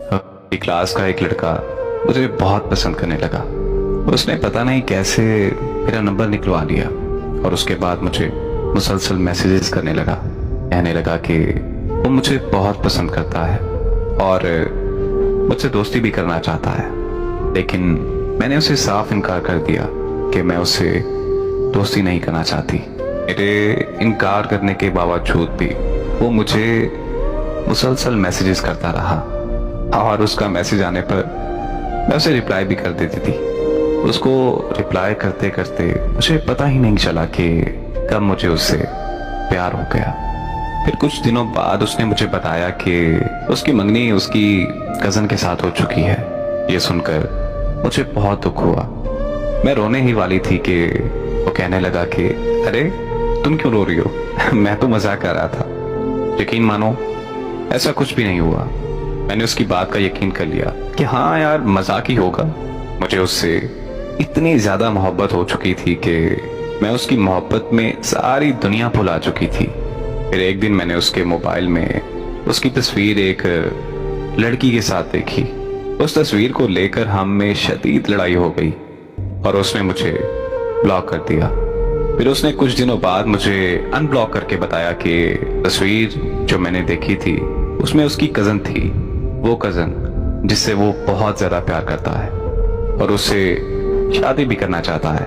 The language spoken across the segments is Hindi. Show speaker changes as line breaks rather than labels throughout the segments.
अपनी क्लास का एक लड़का मुझे बहुत पसंद करने लगा। उसने पता नहीं कैसे मेरा नंबर निकलवा लिया और उसके बाद मुझे मुसलसल मैसेजेस करने लगा। कहने लगा कि वो मुझे बहुत पसंद करता है और मुझसे दोस्ती भी करना चाहता है, लेकिन मैंने उसे साफ इनकार कर दिया कि मैं उससे दोस्ती नहीं करना चाहती। मेरे इनकार करने के बावजूद भी वो मुझे मुसलसल मैसेजेस करता रहा और उसका मैसेज आने पर मैं उसे रिप्लाई भी कर देती थी। उसको रिप्लाई करते करते मुझे पता ही नहीं चला कि कब मुझे उससे प्यार हो गया। फिर कुछ दिनों बाद उसने मुझे बताया कि उसकी मंगनी उसकी कजन के साथ हो चुकी है। ये सुनकर मुझे बहुत दुख हुआ। मैं रोने ही वाली थी कि वो कहने लगा कि अरे तुम क्यों रो रही हो मैं तो मजाक कर रहा था। यकीन मानो, ऐसा कुछ भी नहीं हुआ। मैंने उसकी बात का यकीन कर लिया कि हाँ यार, मजाक ही होगा। मुझे उससे इतनी ज्यादा मोहब्बत हो चुकी थी कि मैं उसकी मोहब्बत में सारी दुनिया भुला चुकी थी। फिर एक दिन मैंने उसके मोबाइल में उसकी तस्वीर एक लड़की के साथ देखी। उस तस्वीर को लेकर हम में शदीद लड़ाई हो गई और उसने मुझे ब्लॉक कर दिया। फिर उसने कुछ दिनों बाद मुझे अनब्लॉक करके बताया कि तस्वीर जो मैंने देखी थी उसमें उसकी कजन थी, वो कजन जिससे वो बहुत ज्यादा प्यार करता है और उससे शादी भी करना चाहता है।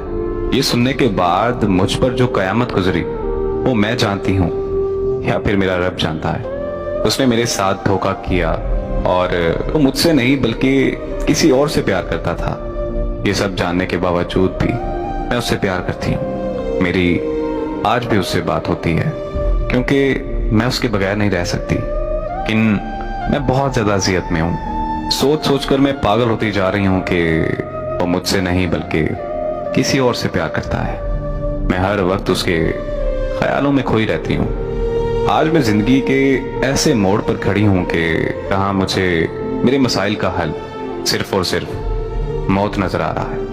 ये सुनने के बाद मुझ पर जो कयामत गुजरी वो मैं जानती हूँ या फिर मेरा रब जानता है। उसने मेरे साथ धोखा किया और वो मुझसे नहीं बल्कि किसी और से प्यार करता था। ये सब जानने के बावजूद भी मैं उससे प्यार करती हूँ। मेरी आज भी उससे बात होती है क्योंकि मैं उसके बगैर नहीं रह सकती। लेकिन मैं बहुत ज्यादा अजियत में हूँ। सोच सोच कर मैं पागल होती जा रही हूँ कि वो मुझसे नहीं बल्कि किसी और से प्यार करता है। मैं हर वक्त उसके ख्यालों में खोई रहती हूँ। आज मैं जिंदगी के ऐसे मोड़ पर खड़ी हूँ कि जहाँ मुझे मेरे मसाइल का हल सिर्फ और सिर्फ मौत नजर आ रहा है।